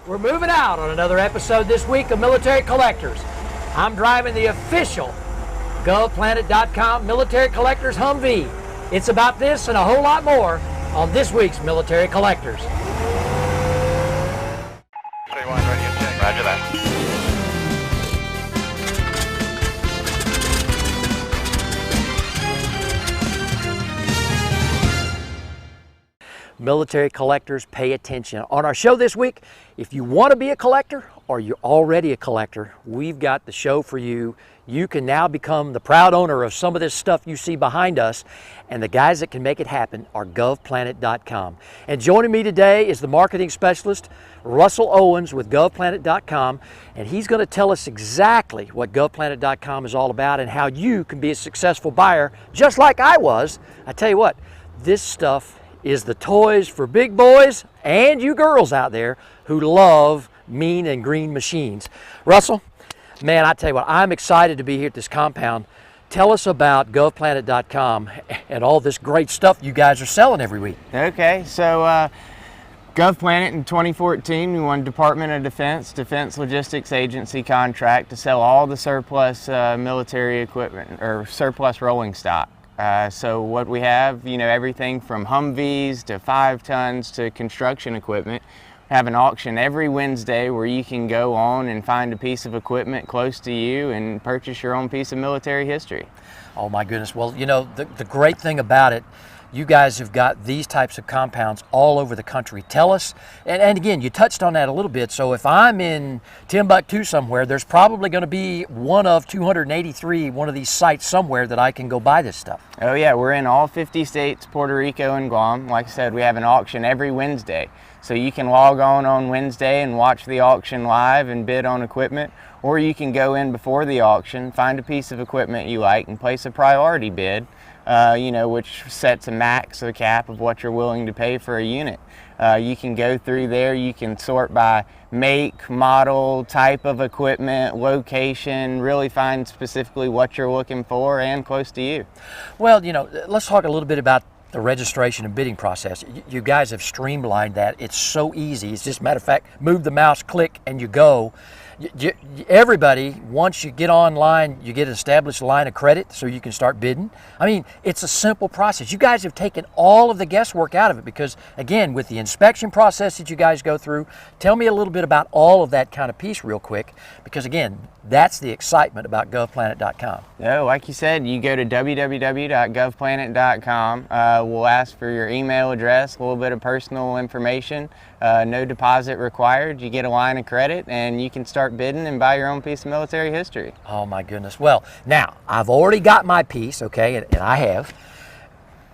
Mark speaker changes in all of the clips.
Speaker 1: We're moving out on another episode this week of Military Collectors. I'm driving the official GovPlanet.com Military Collectors Humvee. It's about this and a whole lot more on this week's Military Collectors.
Speaker 2: Roger that.
Speaker 1: Military collectors, pay attention. On our show this week, if you want to be a collector or you're already a collector, we've got the show for you. You can now become the proud owner of some of this stuff you see behind us, and the guys that can make it happen are GovPlanet.com. And joining me today is the marketing specialist, Russell Owens with GovPlanet.com, and he's going to tell us exactly what GovPlanet.com is all about and how you can be a successful buyer, just like I was. I tell you what, this stuff is the toys for big boys and you girls out there who love mean and green machines. Russell, man, I tell you what, I'm excited to be here at this compound. Tell us about GovPlanet.com and all this great stuff you guys are selling every week.
Speaker 3: Okay, so GovPlanet in 2014, we won Department of Defense Logistics Agency contract to sell all the surplus military equipment or surplus rolling stock. So what we have, everything from Humvees to 5 tons to construction equipment. We have an auction every Wednesday where you can go on and find a piece of equipment close to you and purchase your own piece of military history.
Speaker 1: Oh my goodness. Well, the great thing about it, you guys have got these types of compounds all over the country. Tell us, and again, you touched on that a little bit, so if I'm in Timbuktu somewhere, there's probably going to be one of 283, one of these sites somewhere that I can go buy this stuff.
Speaker 3: Oh yeah, we're in all 50 states, Puerto Rico and Guam. Like I said, we have an auction every Wednesday. So you can log on Wednesday and watch the auction live and bid on equipment, or you can go in before the auction, find a piece of equipment you like and place a priority bid. Which sets a max or cap of what you're willing to pay for a unit. You can go through there, you can sort by make, model, type of equipment, location, really find specifically what you're looking for and close to you.
Speaker 1: Well, let's talk a little bit about the registration and bidding process. You guys have streamlined that. It's so easy. It's just, matter of fact, move the mouse, click, and you go. Everybody, once you get online, you get an established line of credit so you can start bidding. I mean, it's a simple process. You guys have taken all of the guesswork out of it because, again, with the inspection process that you guys go through, tell me a little bit about all of that kind of piece real quick because, again, that's the excitement about GovPlanet.com.
Speaker 3: No, like you said, you go to www.govplanet.com. We'll ask for your email address, a little bit of personal information, no deposit required. You get a line of credit and you can start bidding and buy your own piece of military history.
Speaker 1: Oh my goodness. Well, now I've already got my piece, okay, and I have,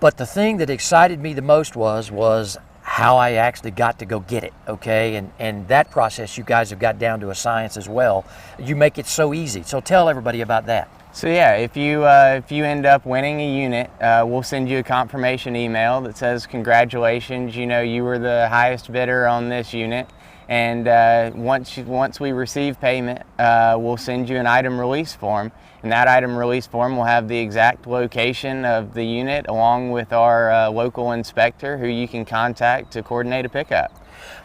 Speaker 1: but the thing that excited me the most was how I actually got to go get it, okay, and that process you guys have got down to a science as well. You make it so easy, so tell everybody about that.
Speaker 3: So yeah, if you end up winning a unit, we'll send you a confirmation email that says congratulations, you were the highest bidder on this unit. And once we receive payment, we'll send you an item release form, and that item release form will have the exact location of the unit along with our local inspector who you can contact to coordinate a pickup.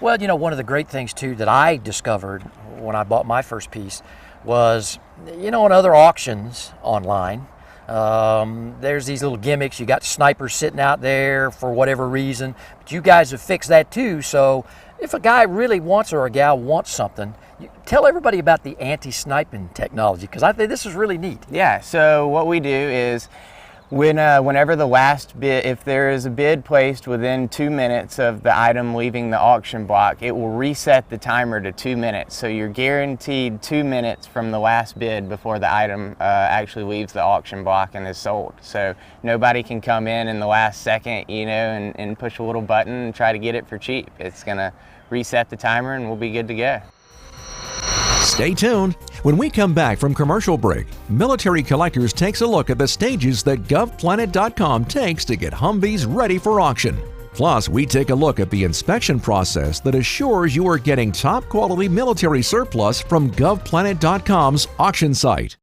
Speaker 1: Well, one of the great things too that I discovered when I bought my first piece was, in other auctions online, there's these little gimmicks. You got snipers sitting out there for whatever reason, but you guys have fixed that too. So if a guy really wants or a gal wants something, tell everybody about the anti-sniping technology because I think this is really neat.
Speaker 3: Yeah, so what we do is whenever the last bid, if there is a bid placed within 2 minutes of the item leaving the auction block, it will reset the timer to 2 minutes. So you're guaranteed 2 minutes from the last bid before the item actually leaves the auction block and is sold. So nobody can come in the last second, and push a little button and try to get it for cheap. It's gonna reset the timer and we'll be good to go.
Speaker 4: Stay tuned. When we come back from commercial break, Military Collectors takes a look at the stages that GovPlanet.com takes to get Humvees ready for auction. Plus, we take a look at the inspection process that assures you are getting top quality military surplus from GovPlanet.com's auction site.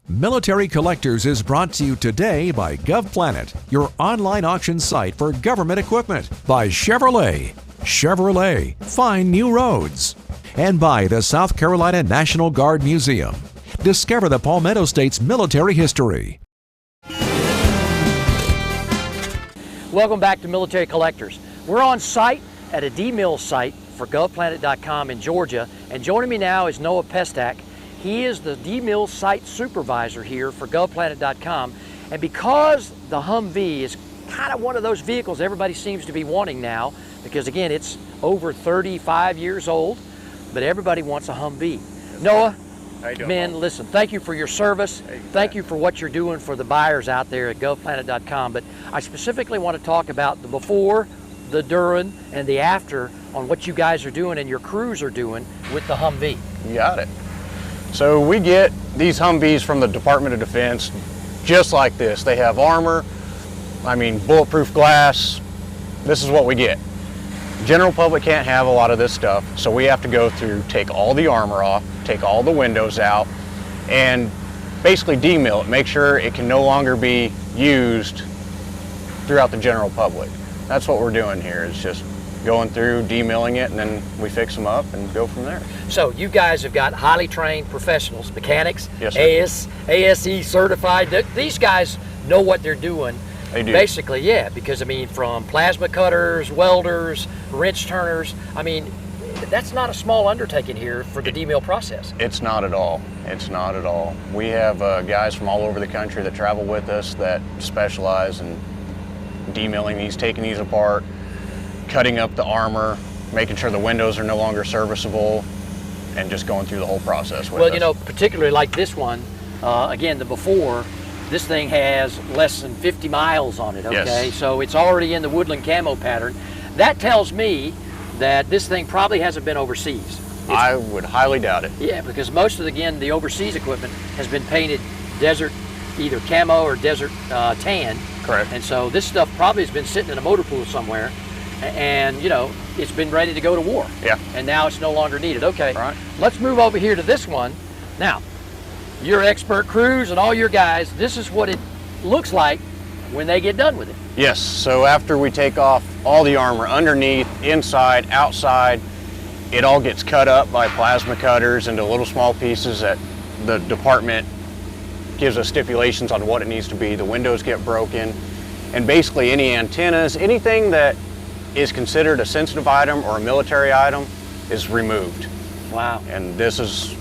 Speaker 4: Military Collectors is brought to you today by GovPlanet, your online auction site for government equipment, by Chevrolet, Chevrolet, find new roads. And by the South Carolina National Guard Museum. Discover the Palmetto State's military history.
Speaker 1: Welcome back to Military Collectors. We're on site at a DMIL site for GovPlanet.com in Georgia, and joining me now is Noah Pestak. He is the DMIL site supervisor here for GovPlanet.com, and because the Humvee is kind of one of those vehicles everybody seems to be wanting now, because again, it's over 35 years old, but everybody wants a Humvee. Noah,
Speaker 2: How you doing,
Speaker 1: man,
Speaker 2: Paul?
Speaker 1: listen, thank you for your service. Thank you for what you're doing for the buyers out there at GovPlanet.com, but I specifically want to talk about the before, the during, and the after on what you guys are doing and your crews are doing with the Humvee.
Speaker 5: You got it. So we get these Humvees from the Department of Defense just like this. They have armor, bulletproof glass. This is what we get. General public can't have a lot of this stuff, so we have to go through, take all the armor off, take all the windows out, and basically demill it, make sure it can no longer be used throughout the general public. That's what we're doing here, is just going through, demilling it, and then we fix them up and go from there.
Speaker 1: So you guys have got highly trained professionals, mechanics,
Speaker 5: Yes, sir.
Speaker 1: ASE certified. These guys know what they're doing.
Speaker 5: They do.
Speaker 1: Basically, yeah, because from plasma cutters, welders, wrench turners, that's not a small undertaking here for the demill process.
Speaker 5: It's not at all. It's not at all. We have guys from all over the country that travel with us that specialize in demilling these, taking these apart, cutting up the armor, making sure the windows are no longer serviceable, and just going through the whole process with us.
Speaker 1: Well, particularly like this one, again, the before, this thing has less than 50 miles on it, okay?
Speaker 5: Yes.
Speaker 1: So it's already in the woodland camo pattern. That tells me that this thing probably hasn't been overseas.
Speaker 5: I would highly doubt it.
Speaker 1: Yeah, because most of, the overseas equipment has been painted desert, either camo or desert tan.
Speaker 5: Correct.
Speaker 1: And so this stuff probably has been sitting in a motor pool somewhere, and it's been ready to go to war.
Speaker 5: Yeah.
Speaker 1: And now it's no longer needed. Okay.
Speaker 5: Right.
Speaker 1: Let's move over here to this one. Now, your expert crews and all your guys, this is what it looks like when they get done with it.
Speaker 5: Yes, so after we take off all the armor underneath, inside, outside, it all gets cut up by plasma cutters into little small pieces that the department gives us stipulations on what it needs to be. The windows get broken, and basically any antennas, anything that is considered a sensitive item or a military item is removed.
Speaker 1: Wow.
Speaker 5: And this is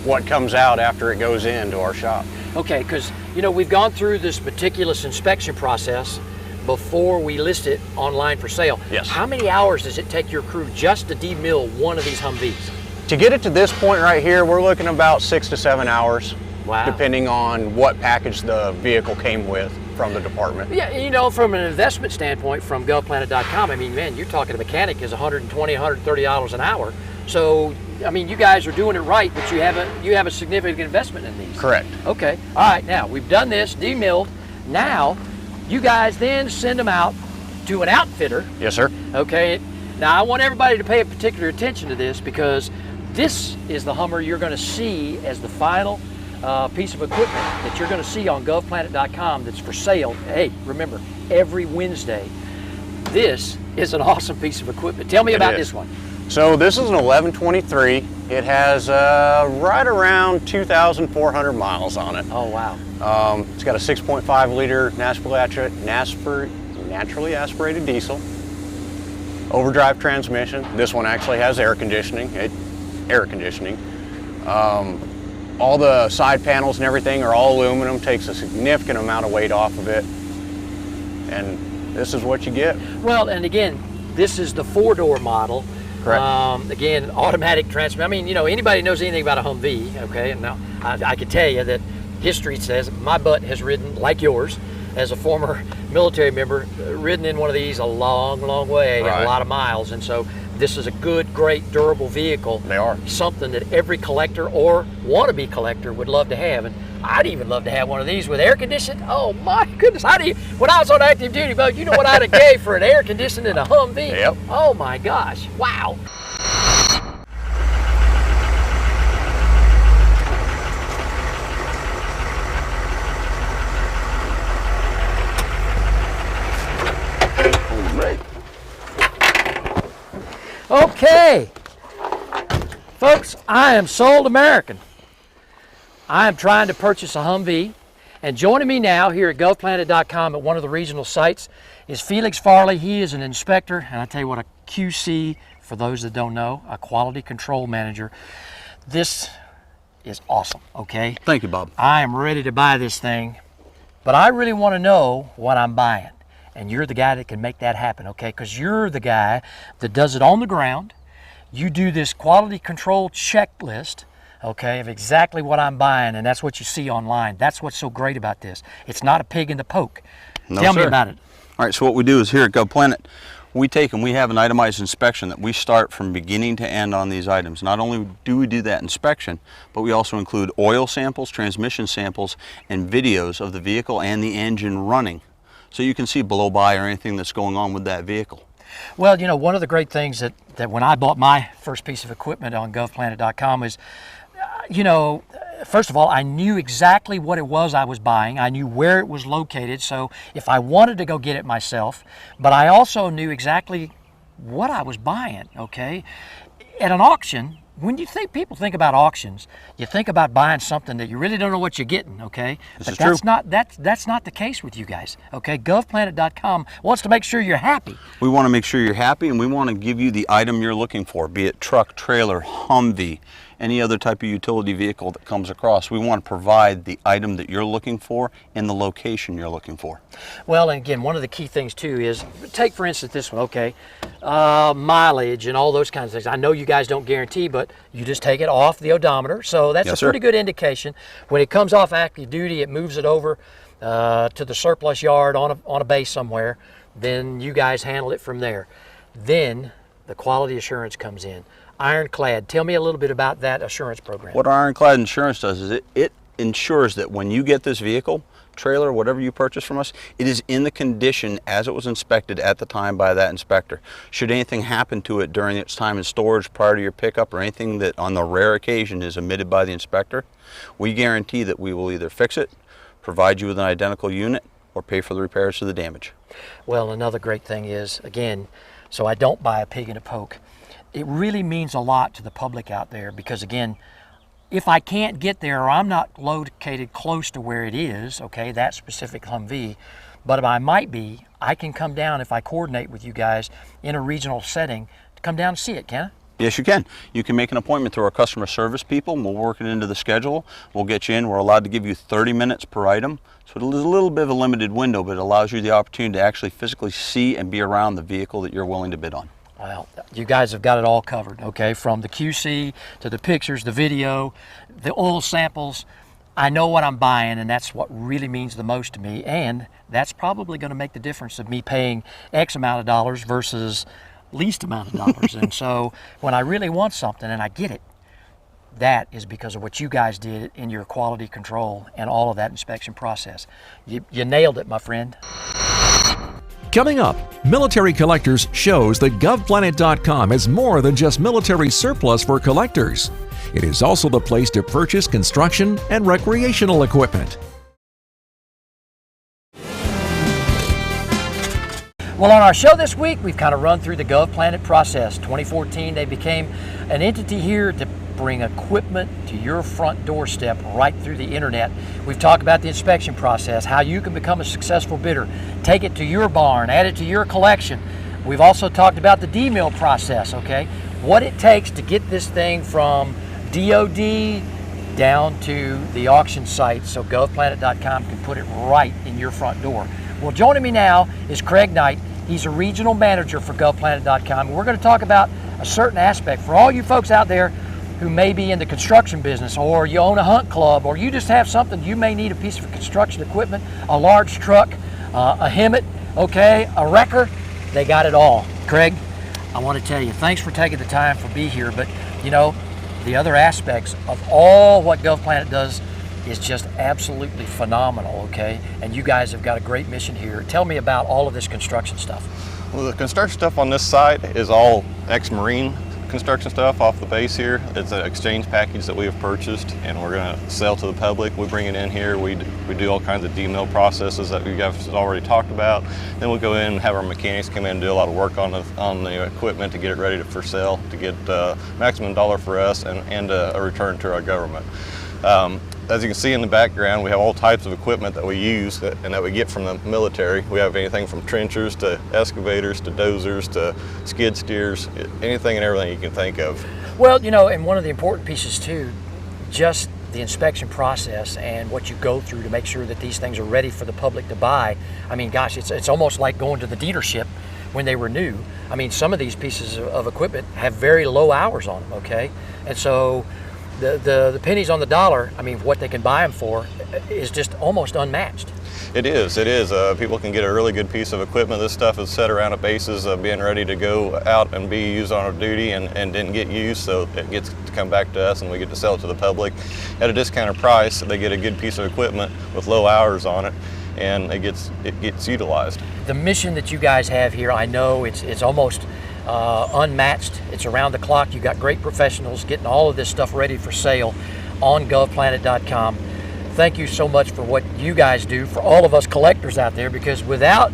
Speaker 5: what comes out after it goes into our shop.
Speaker 1: Okay, because we've gone through this meticulous inspection process before we list it online for sale.
Speaker 5: Yes.
Speaker 1: How many hours does it take your crew just to demill one of these Humvees?
Speaker 5: To get it to this point right here, we're looking about 6 to 7 hours.
Speaker 1: Wow.
Speaker 5: Depending on what package the vehicle came with from the department.
Speaker 1: Yeah, from an investment standpoint from GovPlanet.com, man, you're talking a mechanic is $120, $130 an hour. So, you guys are doing it right, but you have a significant investment in these.
Speaker 5: Correct.
Speaker 1: Okay. All right. Now we've done this, demilled. Now, you guys then send them out to an outfitter.
Speaker 5: Yes, sir.
Speaker 1: Okay. Now I want everybody to pay particular attention to this, because this is the Hummer you're going to see as the final piece of equipment that you're going to see on GovPlanet.com that's for sale. Hey, remember, every Wednesday. This is an awesome piece of equipment. Tell me about this one.
Speaker 5: So this is an 1123. It has right around 2,400 miles on it.
Speaker 1: Oh, wow.
Speaker 5: It's got a 6.5 liter naturally aspirated diesel, overdrive transmission. This one actually has air conditioning. All the side panels and everything are all aluminum, takes a significant amount of weight off of it. And this is what you get.
Speaker 1: Well, and again, this is the 4-door model.
Speaker 5: Correct.
Speaker 1: Again, automatic transmission. Anybody knows anything about a Humvee, okay? And now I can tell you that history says my butt has ridden, like yours, as a former military member, ridden in one of these a long, long way,
Speaker 5: Right.
Speaker 1: a lot of miles. And so this is a good, great, durable vehicle.
Speaker 5: They are.
Speaker 1: Something that every collector or wannabe collector would love to have. And I'd even love to have one of these with air conditioning. Oh my goodness. When I was on active duty, Bo, you know what I'd have gave for an air conditioning a Humvee?
Speaker 5: Yep.
Speaker 1: Oh my gosh. Wow. Folks, I am sold American. I am trying to purchase a Humvee, and joining me now here at GovPlanet.com at one of the regional sites is Felix Farley. He is an inspector, and I tell you what, a QC, for those that don't know, a quality control manager. This is awesome, okay?
Speaker 6: Thank you, Bob.
Speaker 1: I am ready to buy this thing, but I really want to know what I'm buying, and you're the guy that can make that happen, okay? Because you're the guy that does it on the ground. You do this quality control checklist, okay, of exactly what I'm buying, and that's what you see online. That's what's so great about this. It's not a pig in the poke.
Speaker 6: No,
Speaker 1: Tell
Speaker 6: sir.
Speaker 1: me about it.
Speaker 6: All right, so what we do is here at GovPlanet, we take and we have an itemized inspection that we start from beginning to end on these items. Not only do we do that inspection, but we also include oil samples, transmission samples, and videos of the vehicle and the engine running, so you can see blow by or anything that's going on with that vehicle.
Speaker 1: Well, you know, one of the great things that when I bought my first piece of equipment on GovPlanet.com is, you know, first of all, I knew exactly what it was I was buying. I knew where it was located, so if I wanted to go get it myself, but I also knew exactly what I was buying, okay? At an auction, when you think people think about auctions, you think about buying something that you really don't know what you're getting, okay?
Speaker 6: This
Speaker 1: but
Speaker 6: is
Speaker 1: that's
Speaker 6: true.
Speaker 1: that's not the case with you guys, okay? GovPlanet.com wants to make sure you're happy.
Speaker 6: We want to make sure you're happy, and we want to give you the item you're looking for, be it truck, trailer, Humvee, any other type of utility vehicle that comes across. We want to provide the item that you're looking for in the location you're looking for.
Speaker 1: Well, and again, one of the key things too is, take for instance this one, okay, mileage and all those kinds of things. I know you guys don't guarantee, but you just take it off the odometer, so that's
Speaker 6: Yes,
Speaker 1: a
Speaker 6: sir.
Speaker 1: pretty good indication. When it comes off active duty, it moves it over to the surplus yard on a base somewhere. Then you guys handle it from there. Then the quality assurance comes in. Ironclad, tell me a little bit about that assurance program.
Speaker 6: What our Ironclad insurance does is it ensures that when you get this vehicle, trailer, whatever you purchase from us, it is in the condition as it was inspected at the time by that inspector. Should anything happen to it during its time in storage prior to your pickup, or anything that on the rare occasion is omitted by the inspector, we guarantee that we will either fix it, provide you with an identical unit, or pay for the repairs to the damage.
Speaker 1: Well, another great thing is, again, so I don't buy a pig in a poke. It really means a lot to the public out there, because again, if I can't get there or I'm not located close to where it is, okay, that specific Humvee, but if I might be, I can come down if I coordinate with you guys in a regional setting to come down and see it, can I?
Speaker 6: Yes, you can. You can make an appointment through our customer service people, and we'll work it into the schedule. We'll get you in. We're allowed to give you 30 minutes per item. So it is a little bit of a limited window, but it allows you the opportunity to actually physically see and be around the vehicle that you're willing to bid on.
Speaker 1: Well, you guys have got it all covered, okay? From the QC to the pictures, the video, the oil samples. I know what I'm buying, and that's what really means the most to me, and that's probably going to make the difference of me paying X amount of dollars versus least amount of dollars. And so when I really want something and I get it, that is because of what you guys did in your quality control and all of that inspection process. You nailed it, my friend.
Speaker 4: Coming up, Military Collectors shows that GovPlanet.com is more than just military surplus for collectors. It is also the place to purchase construction and recreational equipment.
Speaker 1: Well, on our show this week, we've kind of run through the Gov Planet process. 2014, they became an entity here to bring equipment to your front doorstep right through the internet. We've talked about the inspection process, how you can become a successful bidder, take it to your barn, add it to your collection. We've also talked about the DMIL process, okay? What it takes to get this thing from DOD down to the auction site so GovPlanet.com can put it right in your front door. Well, joining me now is Craig Knight. He's a regional manager for GovPlanet.com. We're going to talk about a certain aspect for all you folks out there who may be in the construction business, or you own a hunt club, or you just have something, you may need a piece of construction equipment, a large truck, a Hemet, okay, a wrecker. They got it all. Craig, I want to tell you, thanks for taking the time to be here, but you know, the other aspects of all what GovPlanet does is just absolutely phenomenal, okay? And you guys have got a great mission here. Tell me about all of this construction stuff.
Speaker 2: Well, the construction stuff on this site is all ex-Marine
Speaker 7: construction stuff off the base here. It's an exchange package that we have purchased, and we're going to sell to the public. We bring it in here. We do all kinds of demill processes that you guys have already talked about. Then we'll go in and have our mechanics come in and do a lot of work on the equipment to get it ready for sale, to get maximum dollar for us and a return to our government. As you can see in the background, we have all types of equipment that we use and that we get from the military. We have anything from trenchers to excavators to dozers to skid steers, anything and everything you can think of.
Speaker 1: Well, you know, and one of the important pieces too, just the inspection process and what you go through to make sure that these things are ready for the public to buy. I mean, gosh, it's almost like going to the dealership when they were new. I mean, some of these pieces of equipment have very low hours on them, okay? And so the pennies on the dollar, I mean, what they can buy them for is just almost unmatched.
Speaker 7: It is. People can get a really good piece of equipment. This stuff is set around at bases being ready to go out and be used on a duty and didn't get used, so it gets to come back to us and we get to sell it to the public at a discounted price. They get a good piece of equipment with low hours on it, and it gets utilized.
Speaker 1: The mission that you guys have here, I know it's almost unmatched. It's around the clock. You got great professionals getting all of this stuff ready for sale on GovPlanet.com. Thank you so much for what you guys do for all of us collectors out there, because without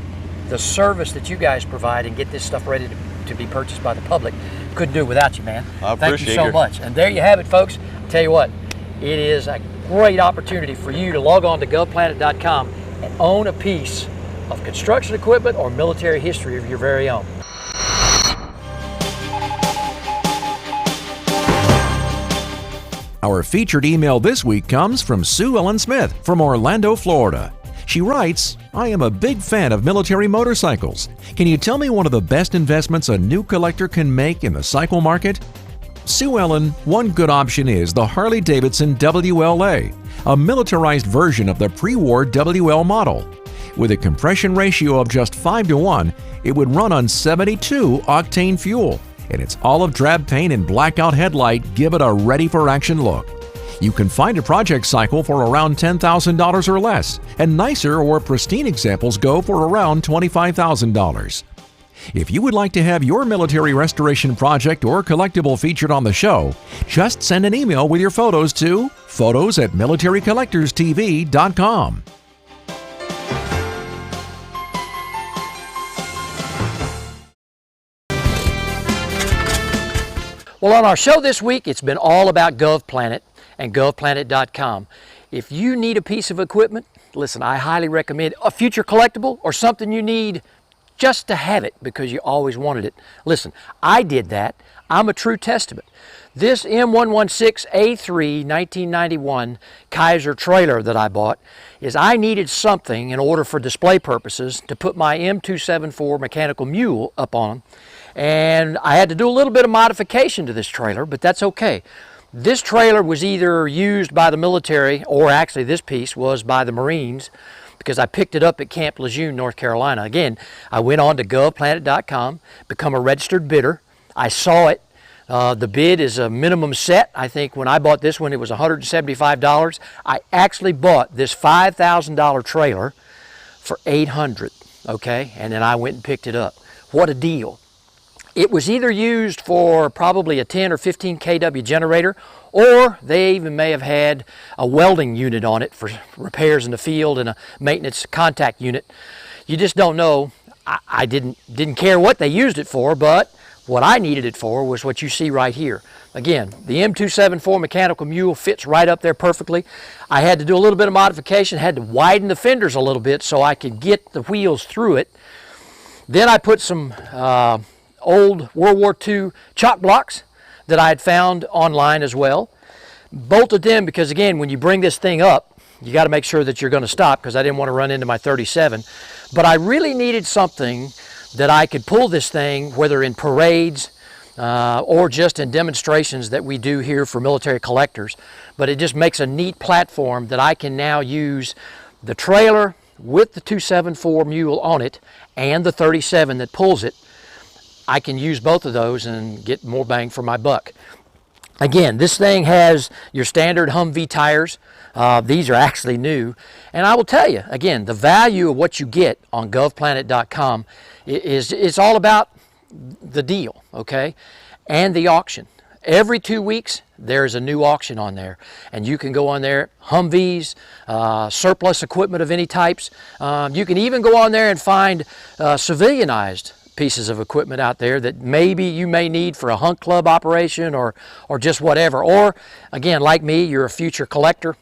Speaker 1: the service that you guys provide and get this stuff ready to be purchased by the public, couldn't do it without you, man.
Speaker 7: I
Speaker 1: Thank
Speaker 7: appreciate
Speaker 1: you so much. And there you have it, folks. I'll tell you what, it is a great opportunity for you to log on to GovPlanet.com and own a piece of construction equipment or military history of your very own.
Speaker 4: Our featured email this week comes from Sue Ellen Smith from Orlando, Florida. She writes, I am a big fan of military motorcycles. Can you tell me one of the best investments a new collector can make in the cycle market? Sue Ellen, one good option is the Harley-Davidson WLA, a militarized version of the pre-war WL model. With a compression ratio of just 5:1, it would run on 72 octane fuel, and its olive drab paint and blackout headlight give it a ready-for-action look. You can find a project cycle for around $10,000 or less, and nicer or pristine examples go for around $25,000. If you would like to have your military restoration project or collectible featured on the show, just send an email with your photos to photos@militarycollectorstv.com.
Speaker 1: Well, on our show this week, it's been all about GovPlanet and GovPlanet.com. If you need a piece of equipment, listen, I highly recommend a future collectible or something you need just to have it because you always wanted it. Listen, I did that. I'm a true testament. This M116A3 1991 Kaiser trailer that I bought is I needed something in order for display purposes to put my M274 mechanical mule up on. And I had to do a little bit of modification to this trailer, but that's okay. This trailer was either used by the military, or actually this piece was by the Marines, because I picked it up at Camp Lejeune, North Carolina. Again, I went on to GovPlanet.com, become a registered bidder. I saw it. The bid is a minimum set. I think when I bought this one, it was $175. I actually bought this $5,000 trailer for $800, okay? And then I went and picked it up. What a deal. It was either used for probably a 10 or 15 kW generator, or they even may have had a welding unit on it for repairs in the field and a maintenance contact unit. You just don't know. I didn't care what they used it for, but what I needed it for was what you see right here. Again, the M274 mechanical mule fits right up there perfectly. I had to do a little bit of modification, had to widen the fenders a little bit so I could get the wheels through it. Then I put some old World War II chalk blocks that I had found online as well. Bolted them because, again, when you bring this thing up, you got to make sure that you're going to stop, because I didn't want to run into my 37. But I really needed something that I could pull this thing, whether in parades or just in demonstrations that we do here for military collectors. But it just makes a neat platform that I can now use the trailer with the 274 mule on it and the 37 that pulls it. I can use both of those and get more bang for my buck. Again, this thing has your standard Humvee tires. These are actually new. And I will tell you, again, the value of what you get on GovPlanet.com is all about the deal, okay? and the auction. Every 2 weeks, there's a new auction on there, and you can go on there, Humvees, surplus equipment of any types. You can even go on there and find civilianized pieces of equipment out there that maybe you may need for a hunt club operation or just whatever. Or, again, like me, you're a future collector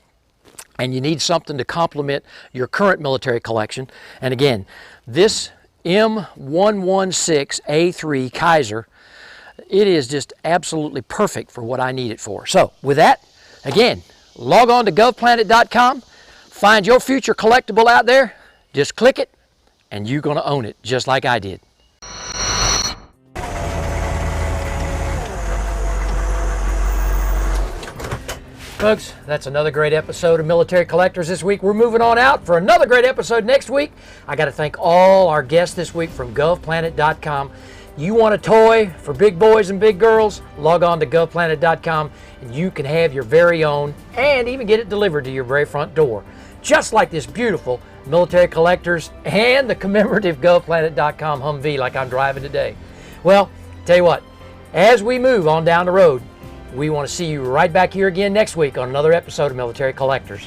Speaker 1: and you need something to complement your current military collection. And again, this M116A3 Kaiser, it is just absolutely perfect for what I need it for. So with that, again, log on to GovPlanet.com, find your future collectible out there, just click it, and you're going to own it just like I did. Folks, that's another great episode of Military Collectors this week. We're moving on out for another great episode next week. I got to thank all our guests this week from GovPlanet.com. You want a toy for big boys and big girls? Log on to GovPlanet.com and you can have your very own and even get it delivered to your very front door. Just like this beautiful Military Collectors and the commemorative GovPlanet.com Humvee like I'm driving today. Well, tell you what, as we move on down the road, we want to see you right back here again next week on another episode of Military Collectors.